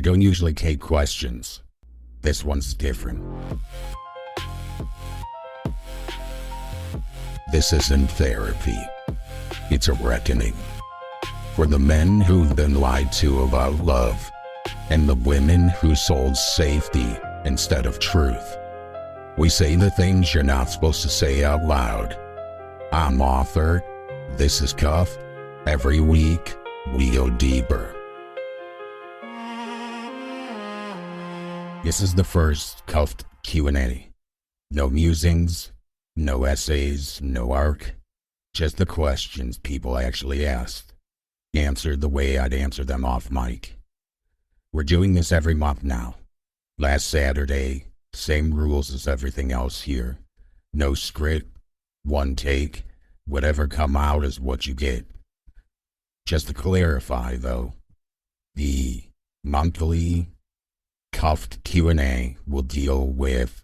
don't usually take questions. This one's different. This isn't therapy. It's a reckoning. For the men who've been lied to about love, and the women who sold safety instead of truth. We say the things you're not supposed to say out loud. I'm Author. This is Cuff. Every week, we go deeper. This is the first Cuffed Q&A. No musings, no essays, no arc. Just the questions people actually asked. Answered the way I'd answer them off mic. We're doing this every month now. Last Saturday, same rules as everything else here. No script, one take, whatever come out is what you get. Just to clarify though, the monthly Cuffed Q&A will deal with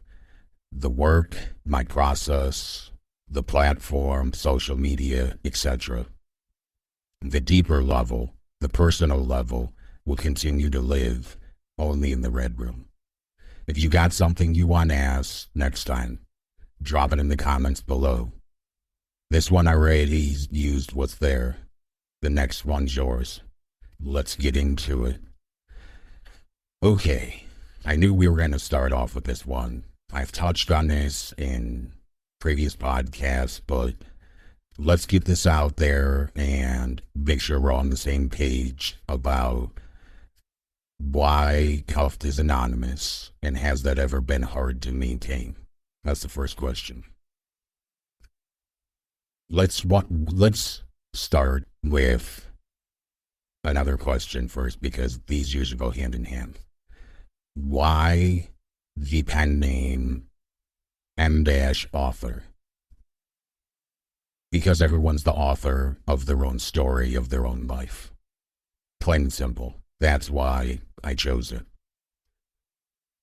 the work, my process, the platform, social media, etc. The deeper level, the personal level, will continue to live only in the Red Room. If you got something you want to ask next time, drop it in the comments below. This one I already used what's there. The next one's yours. Let's get into it. Okay, I knew we were going to start off with this one. I've touched on this in previous podcasts, but let's get this out there and make sure we're on the same page about why Cuffed is anonymous, and has that ever been hard to maintain? That's the first question. Let's start with another question first, because these usually go hand in hand. Why the pen name M-Author? Because everyone's the author of their own story, of their own life. Plain and simple. That's why I chose it.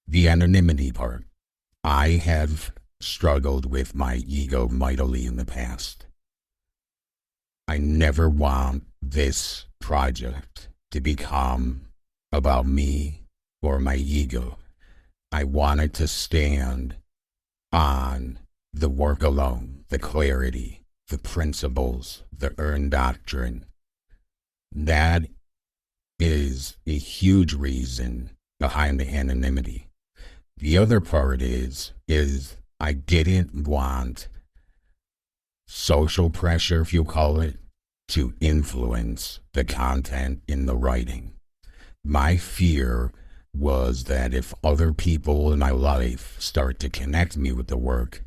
The anonymity part. I have struggled with my ego mightily in the past. I never want this project to become about me or my ego. I want it to stand on the work alone, the clarity, the principles, the earned doctrine. That is a huge reason behind the anonymity. The other part is I didn't want social pressure, if you call it, to influence the content in the writing. My fear was that if other people in my life start to connect me with the work,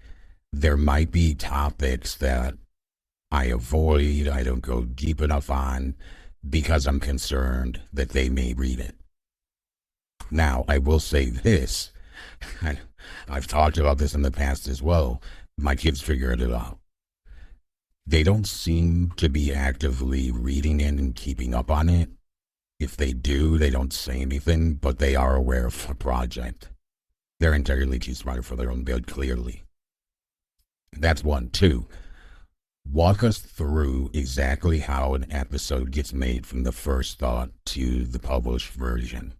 there might be topics that I avoid, I don't go deep enough on, because I'm concerned that they may read it. Now, I will say this. I've talked about this in the past as well. My kids figured it out. They don't seem to be actively reading it and keeping up on it. If they do, they don't say anything, but they are aware of the project. They're entirely too smart for their own good, clearly. That's one. Two, walk us through exactly how an episode gets made from the first thought to the published version.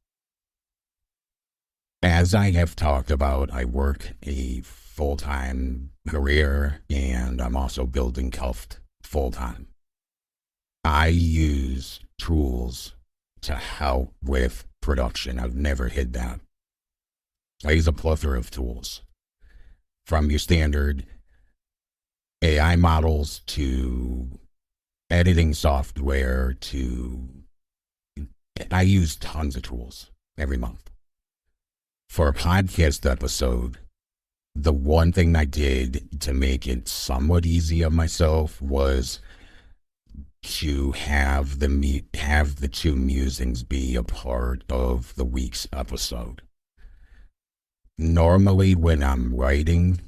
As I have talked about, I work a full-time career, and I'm also building Cuffed full-time. I use tools to help with production. I've never hid that. I use a plethora of tools, from your standard AI models to editing software to, I use tons of tools every month. For a podcast episode, the one thing I did to make it somewhat easy on myself was to have the two musings be a part of the week's episode. Normally when I'm writing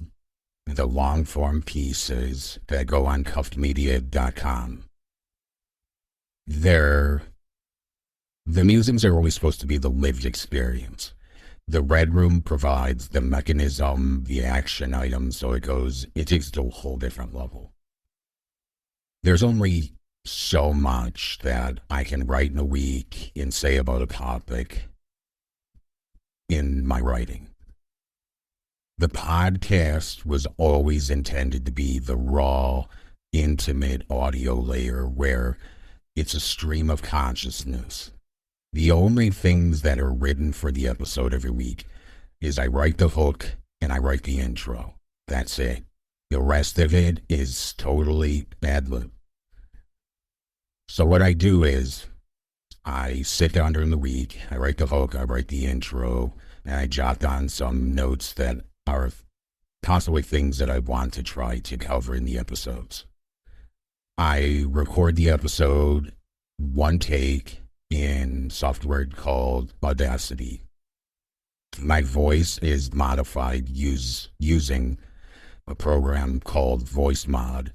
the long form pieces that go on cuffedmedia.com, the musings are always supposed to be the lived experience. The Red Room provides the mechanism, the action items, so it takes it to a whole different level. There's only so much that I can write in a week and say about a topic in my writing. The podcast was always intended to be the raw, intimate audio layer where it's a stream of consciousness. The only things that are written for the episode every week is I write the hook and I write the intro. That's it. The rest of it is totally ad lib. So what I do is I sit down during the week, I write the hook, I write the intro, and I jot down some notes that are possibly things that I want to try to cover in the episodes. I record the episode one take in software called Audacity. My voice is modified using a program called Voice Mod.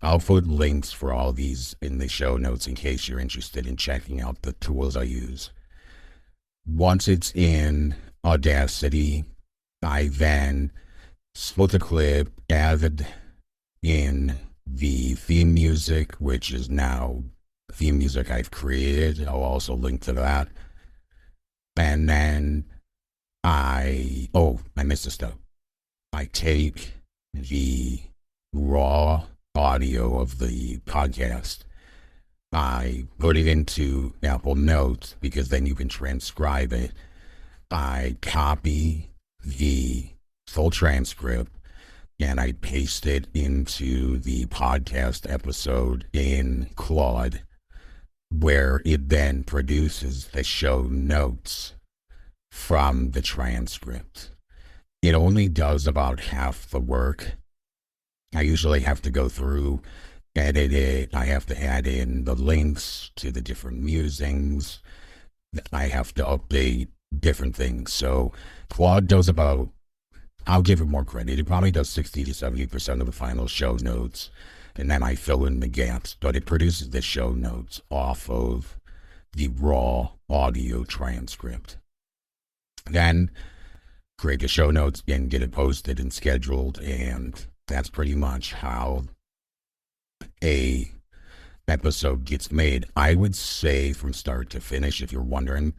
I'll put links for all these in the show notes in case you're interested in checking out the tools I use. Once it's in Audacity, I then split the clip, added in the theme music, which is now theme music I've created. I'll also link to that. And then I missed a step. I take the raw audio of the podcast. I put it into Apple Notes because then you can transcribe it. I copy the full transcript and I paste it into the podcast episode in Claude, where it then produces the show notes from the transcript. It only does about half the work. I usually have to go through, edit it. I have to add in the links to the different musings. I have to update different things. So Claude does about, I'll give it more credit. It probably does 60 to 70% of the final show notes. And then I fill in the gaps. But it produces the show notes off of the raw audio transcript. Then create the show notes and get it posted and scheduled, and that's pretty much how a episode gets made. I would say from start to finish, if you're wondering,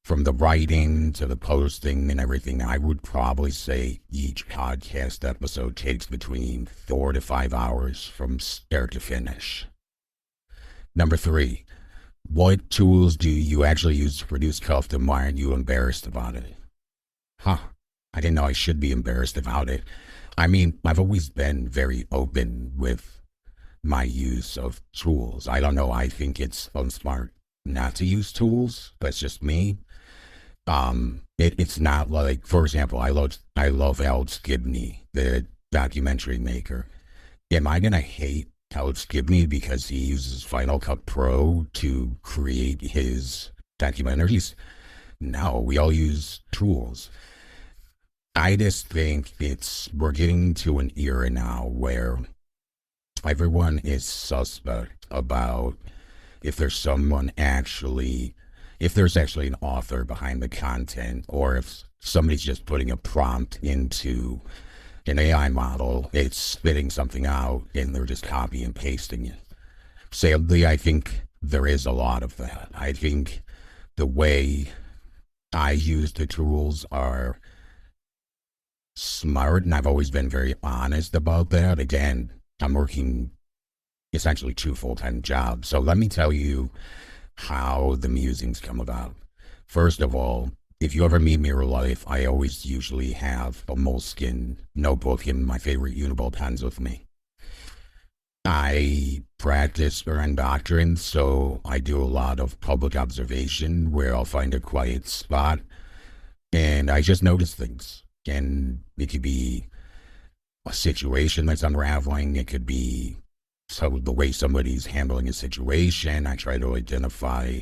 from the writing to the posting and everything, I would probably say each podcast episode takes between 4 to 5 hours from start to finish. Number 3, what tools do you actually use to produce custom? Why aren't you embarrassed about it? I didn't know I should be embarrassed about it. I mean, I've always been very open with my use of tools. I don't know, I think it's unsmart not to use tools. That's just me. It's not like, for example, I love Alex Gibney, the documentary maker. Am I going to hate Alex Gibney because he uses Final Cut Pro to create his documentaries? No, we all use tools. I just think we're getting to an era now where everyone is suspect about if there's actually an author behind the content, or if somebody's just putting a prompt into an AI model, it's spitting something out and they're just copy and pasting it. Sadly, I think there is a lot of that. I think the way I use the tools are smart, and I've always been very honest about that. Again, I'm working essentially 2 full-time jobs. So let me tell you how the musings come about. First of all, if you ever meet me in real life, I always usually have a Moleskine notebook and my favorite Uniball pens with me. I practice around doctrine, so I do a lot of public observation where I'll find a quiet spot and I just notice things. And it could be a situation that's unraveling. It could be the way somebody's handling a situation. I try to identify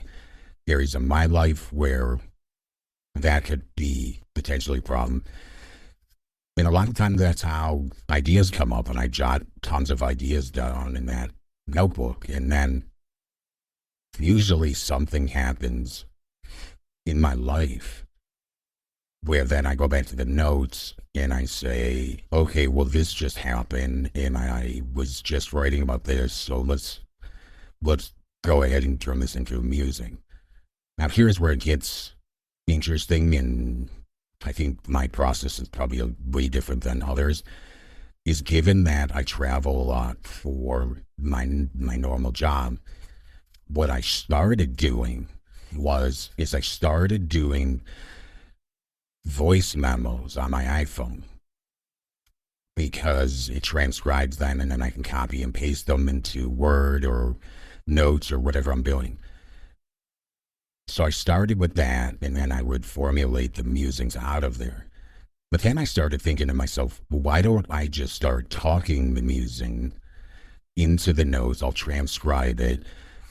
areas of my life where that could be potentially a problem. And a lot of times that's how ideas come up, and I jot tons of ideas down in that notebook. And then usually something happens in my life where then I go back to the notes and I say, okay, well, this just happened and I was just writing about this, so let's go ahead and turn this into a musing. Now here's where it gets interesting, and I think my process is probably way different than others, is given that I travel a lot for my normal job, what I started doing is I started doing voice memos on my iPhone because it transcribes them and then I can copy and paste them into Word or notes or whatever I'm doing. So I started with that, and then I would formulate the musings out of there. But then I started thinking to myself, well, why don't I just start talking the musing into the notes? I'll transcribe it,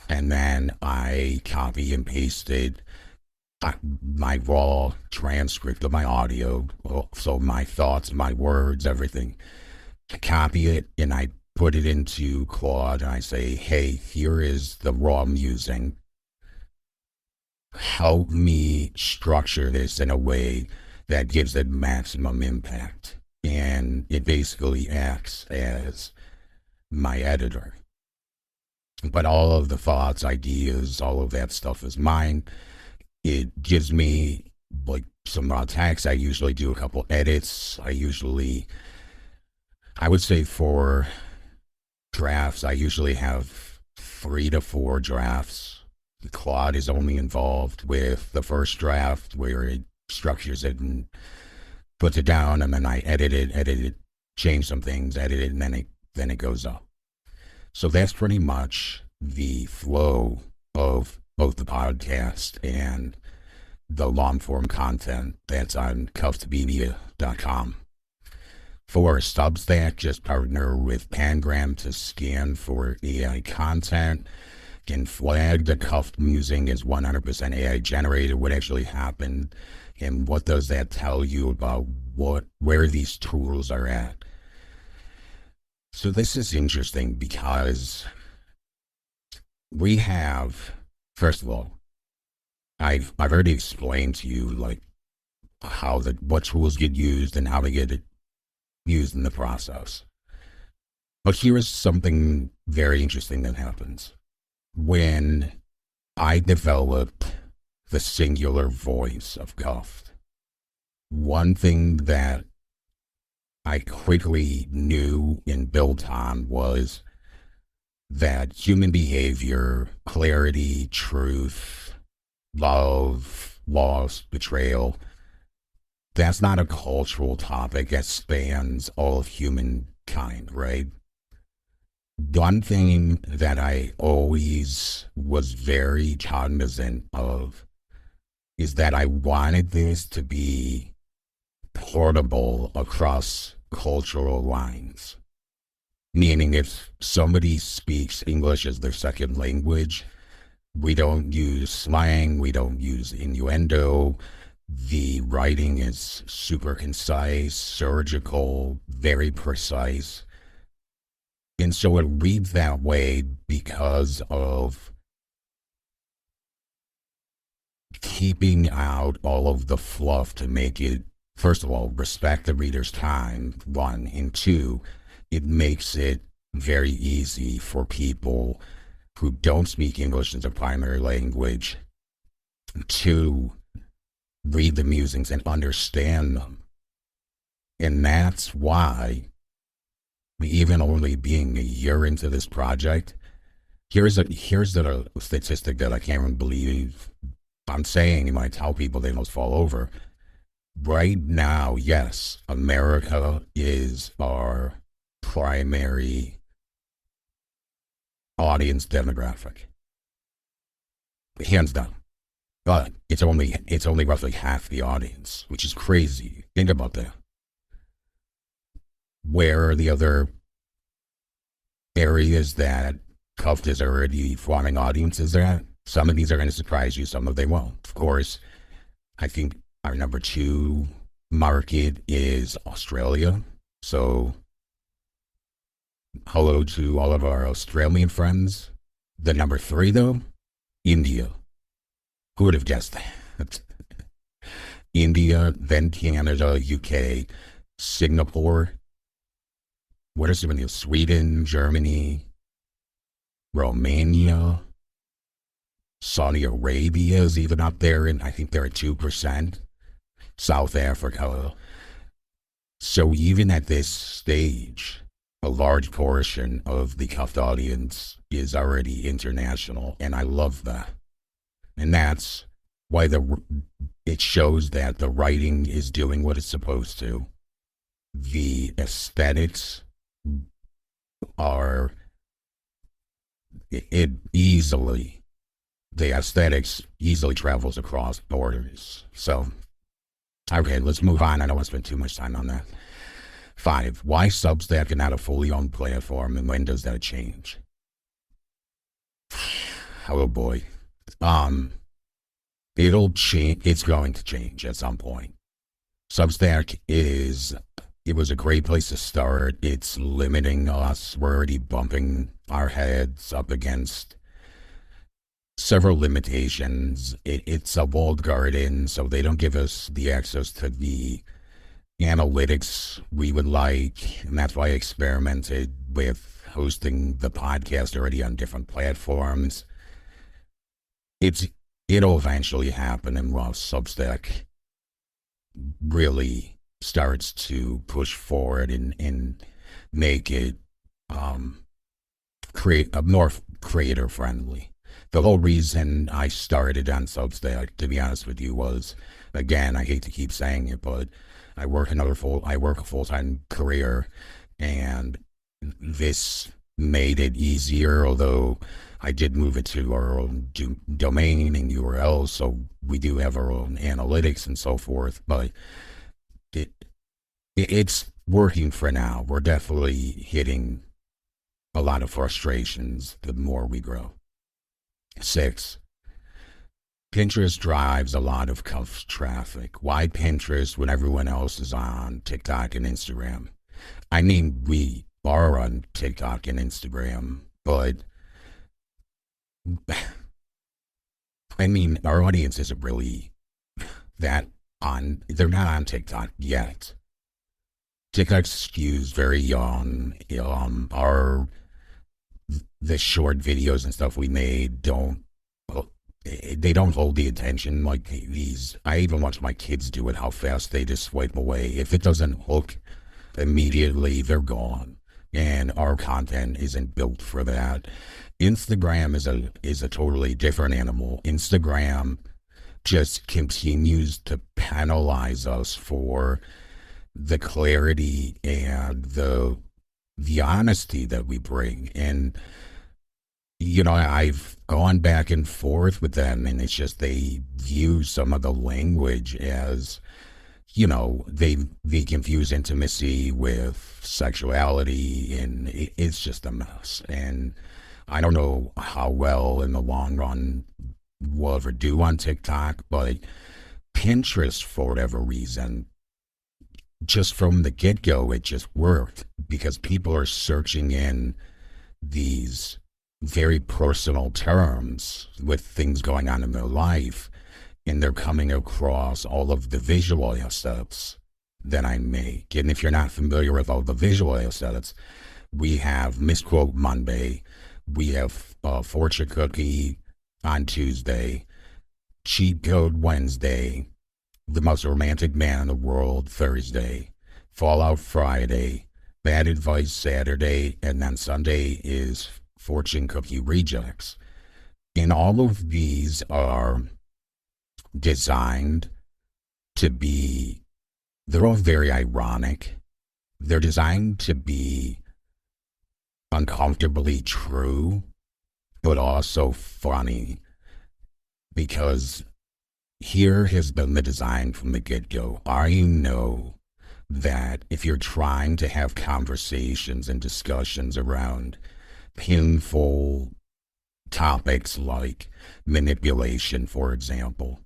and then I copy and paste it, my raw transcript of my audio, so my thoughts, my words, everything. I copy it, and I put it into Claude, and I say, hey, here is the raw musing. Help me structure this in a way that gives it maximum impact. And it basically acts as my editor. But all of the thoughts, ideas, all of that stuff is mine. It gives me like some raw text. I usually do a couple edits. I would say for drafts, I usually have 3 to 4 drafts. Claude is only involved with the first draft where it structures it and puts it down, and then I edit it, change some things, edit it, and then it goes up. So that's pretty much the flow of both the podcast and the long form content that's on cuffedmedia.com. For Substack, just partner with Pangram to scan for AI content and flag the cuffed musing as 100% AI generated, what actually happened, and what does that tell you about where these tools are at. So this is interesting because we have, first of all, I've already explained to you like what tools get used and how they get used in the process. But here is something very interesting that happens. When I developed the singular voice of Cuffed, one thing that I quickly knew and built on was that human behavior, clarity, truth, love, loss, betrayal, that's not a cultural topic that spans all of humankind, right? One thing that I always was very cognizant of is that I wanted this to be portable across cultural lines. Meaning if somebody speaks English as their second language, we don't use slang, we don't use innuendo. The writing is super concise, surgical, very precise. And so it reads that way because of keeping out all of the fluff to make it, first of all, respect the reader's time, 1, and 2, it makes it very easy for people who don't speak English as a primary language to read the musings and understand them. And that's why, even only being a year into this project, here's the statistic that I can't even believe I'm saying, and I tell people they must fall over. Right now, yes, America is our primary audience demographic. Hands down. But it's only roughly half the audience, which is crazy. Think about that. Where are the other areas that Cuffed is already forming audiences at? Some of these are going to surprise you, some of them won't. Of course, I think our number 2 market is Australia. So, hello to all of our Australian friends. The number 3, though, India. Who would have guessed that? India, then Canada, UK, Singapore. What are some of these? Sweden, Germany, Romania. Saudi Arabia is even up there, and I think they're at 2%. South Africa. So even at this stage, a large portion of the cuffed audience is already international, and I love that. And that's why it shows that the writing is doing what it's supposed to. The aesthetics are it easily the aesthetics easily travels across borders. So okay, let's move on. I don't want to spend too much time on that. 5. Why Substack and not a fully owned platform, and when does that change? Oh boy. It'll change. It's going to change at some point. Substack it was a great place to start. It's limiting us. We're already bumping our heads up against several limitations. It's a walled garden, so they don't give us the access to the analytics we would like, and that's why I experimented with hosting the podcast already on different platforms. It'll eventually happen, and while Substack really starts to push forward and make it create a more creator friendly. The whole reason I started on Substack, to be honest with you, was, again, I hate to keep saying it, but I work a full-time career, and this made it easier, although I did move it to our own domain and URL, so we do have our own analytics and so forth, but it's working for now. We're definitely hitting a lot of frustrations the more we grow. 6. Pinterest drives a lot of cuff traffic. Why Pinterest when everyone else is on TikTok and Instagram? I mean, we are on TikTok and Instagram, but I mean, our audience isn't really they're not on TikTok yet. TikTok skews very young. The short videos and stuff we made don't hold the attention like these. I even watch my kids do it, how fast they just swipe away. If it doesn't hook immediately, they're gone. And our content isn't built for that. Instagram is a totally different animal. Instagram just continues to penalize us for the clarity and the honesty that we bring. And I've gone back and forth with them, and it's just they view some of the language as, they confuse intimacy with sexuality, and it's just a mess. And I don't know how well in the long run we'll ever do on TikTok, but Pinterest, for whatever reason, just from the get-go, it just worked because people are searching in these very personal terms with things going on in their life, and they're coming across all of the visual assets that I make. And if you're not familiar with all the visual assets, we have Misquote Monday, we have Fortune Cookie on Tuesday, Cheat Code Wednesday, The Most Romantic Man in the World Thursday, Fallout Friday, Bad Advice Saturday, and then Sunday is Fortune Cookie Rejects. And all of these are designed to be, they're all very ironic. They're designed to be uncomfortably true, but also funny, because here has been the design from the get-go. I know that if you're trying to have conversations and discussions around painful topics like manipulation, for example,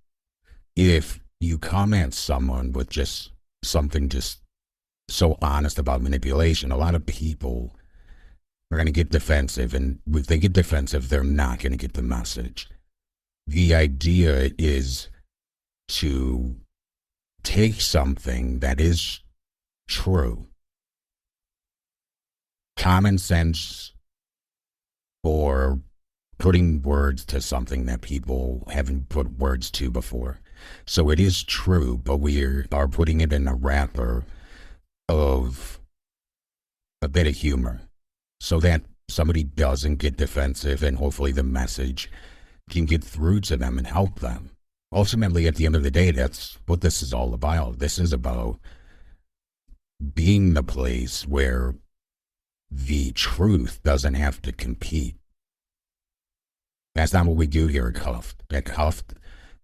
if you come at someone with just something just so honest about manipulation, a lot of people are going to get defensive, and if they get defensive, they're not going to get the message. The idea is to take something that is true, common sense or putting words to something that people haven't put words to before. So it is true, but we are putting it in a wrapper of a bit of humor so that somebody doesn't get defensive, and hopefully the message can get through to them and help them. Ultimately, at the end of the day, that's what this is all about. This is about being the place where the truth doesn't have to compete. That's not what we do here at Cuffed. At Cuffed,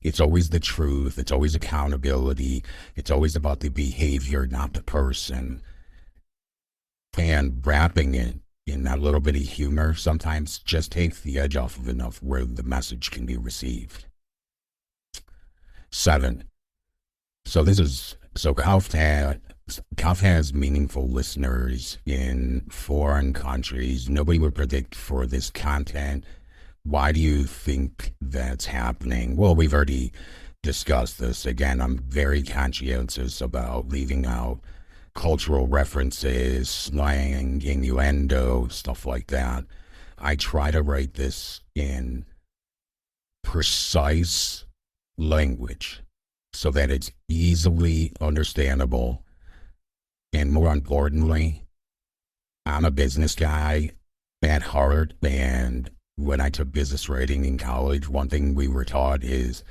it's always the truth. It's always accountability. It's always about the behavior, not the person. And wrapping it in that little bit of humor sometimes just takes the edge off of enough where the message can be received. 7. So Cuff has meaningful listeners in foreign countries. Nobody would predict for this content. Why do you think that's happening? Well, we've already discussed this. Again, I'm very conscientious about leaving out cultural references, slang, innuendo, stuff like that. I try to write this in precise language so that it's easily understandable. And more importantly, I'm a business guy at heart, and when I took business writing in college, one thing we were taught is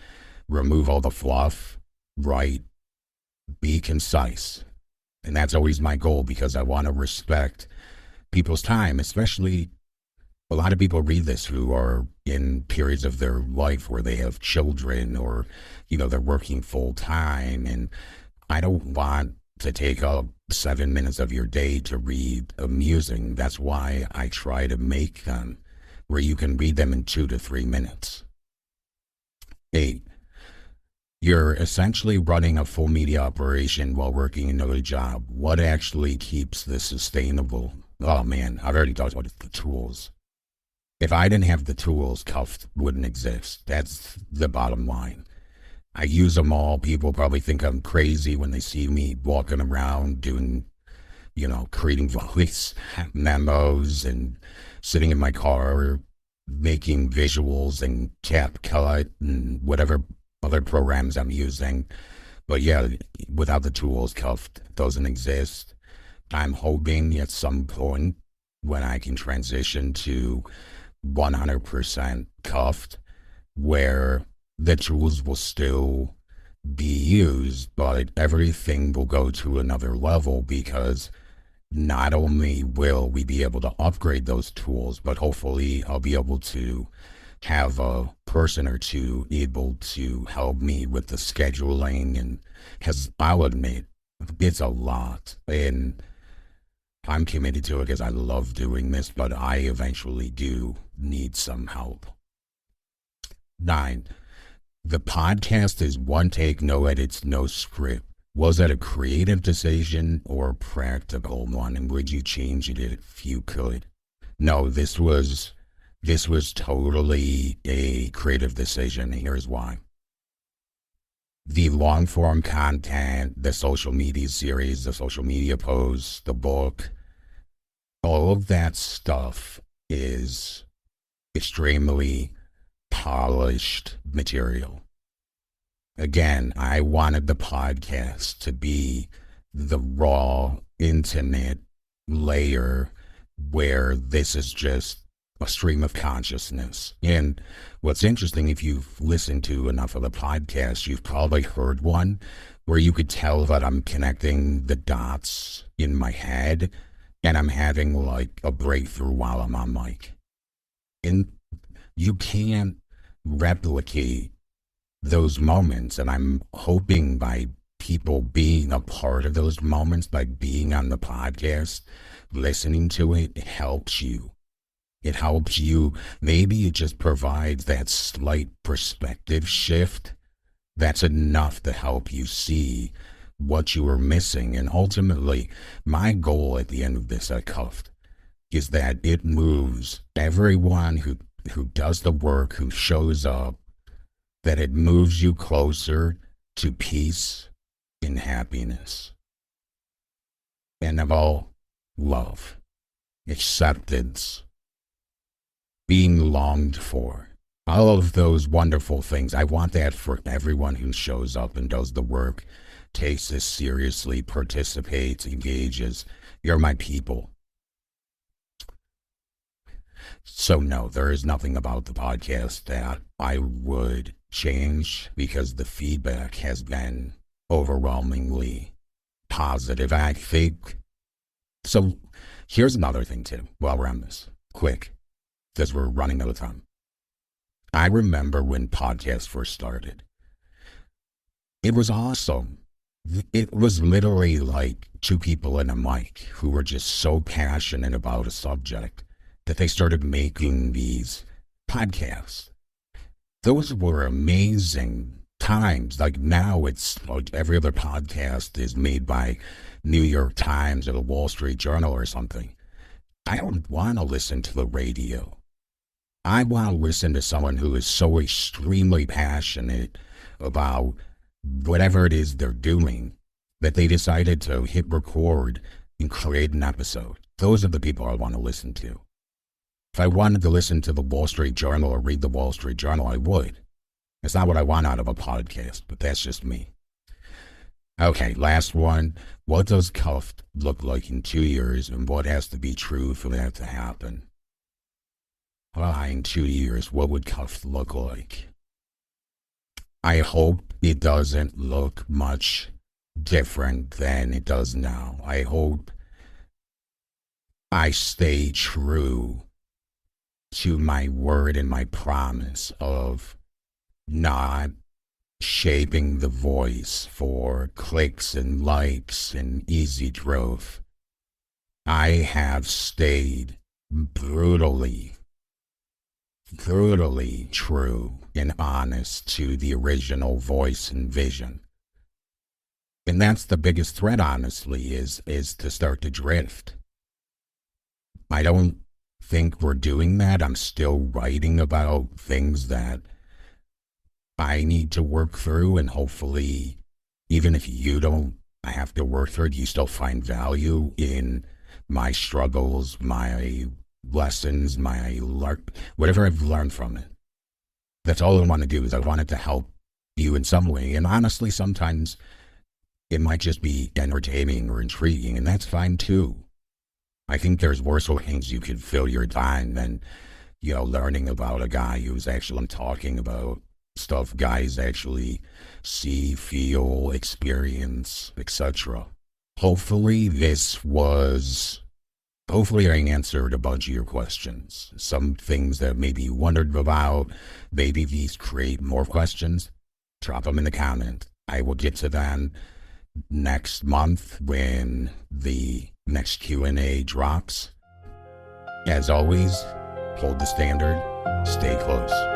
remove all the fluff, write, be concise. And that's always my goal because I want to respect people's time, especially a lot of people read this who are in periods of their life where they have children or, they're working full time. And I don't want to take up 7 minutes of your day to read a musing. That's why I try to make them where you can read them in 2 to 3 minutes. 8. You're essentially running a full media operation while working another job. What actually keeps this sustainable? Oh man, I've already talked about it, the tools. If I didn't have the tools, Cuffed wouldn't exist. That's the bottom line. I use them all. People probably think I'm crazy when they see me walking around doing, creating voice memos and sitting in my car making visuals and CapCut and whatever other programs I'm using. But yeah, without the tools, Cuffed doesn't exist. I'm hoping at some point when I can transition to 100% Cuffed, where the tools will still be used, but everything will go to another level because not only will we be able to upgrade those tools, but hopefully I'll be able to have a person or two able to help me with the scheduling, and because I'll admit it's a lot and I'm committed to it because I love doing this, but I eventually do need some help. 9. The podcast is one take, no edits, no script. Was that a creative decision or a practical one? And would you change it if you could? No, this was totally a creative decision. Here's why. The long form content, the social media series, the social media posts, the book, all of that stuff is extremely polished material. Again, I wanted the podcast to be the raw, intimate layer where this is just a stream of consciousness. And what's interesting, if you've listened to enough of the podcasts, you've probably heard one where you could tell that I'm connecting the dots in my head and I'm having like a breakthrough while I'm on mic. And you can't replicate those moments, and I'm hoping by people being a part of those moments, by being on the podcast, listening to it, it helps you. It helps you. Maybe it just provides that slight perspective shift that's enough to help you see what you were missing. And ultimately, my goal at the end of this at Cuffed is that it moves everyone who does the work, who shows up, that it moves you closer to peace and happiness. And of all, love, acceptance, being longed for. All of those wonderful things. I want that for everyone who shows up and does the work, takes this seriously, participates, engages. You're my people. So no, there is nothing about the podcast that I would change because the feedback has been overwhelmingly positive, I think. So here's another thing too, while we're on this. Quick, because we're running out of time. I remember when podcasts first started. It was awesome. It was literally like two people and a mic who were just so passionate about a subject that they started making these podcasts. Those were amazing times. Like now it's like every other podcast is made by New York Times or the Wall Street Journal or something. I don't want to listen to the radio. I want to listen to someone who is so extremely passionate about whatever it is they're doing that they decided to hit record and create an episode. Those are the people I want to listen to. If I wanted to listen to the Wall Street Journal or read the Wall Street Journal, I would. It's not what I want out of a podcast, but that's just me. Okay, last one. What does Cuff look like in 2 years, and what has to be true for that to happen? Well, in 2 years, what would Cuff look like? I hope it doesn't look much different than it does now. I hope I stay true to my word and my promise of not shaping the voice for clicks and likes and easy growth. I have stayed brutally true and honest to the original voice and vision. And that's the biggest threat, honestly, is to start to drift. I don't think we're doing that. I'm still writing about things that I need to work through, and hopefully, even if you don't have to work through it, you still find value in my struggles, my lessons, whatever I've learned from it. That's all I want to do, is I want it to help you in some way. And honestly, sometimes it might just be entertaining or intriguing, and that's fine too. I think there's worse ways you could fill your time than, learning about a guy who's actually talking about stuff guys actually see, feel, experience, etc. Hopefully I answered a bunch of your questions. Some things that maybe you wondered about, maybe these create more questions. Drop them in the comment. I will get to them next month when the next Q&A drops. As always, hold the standard, stay close.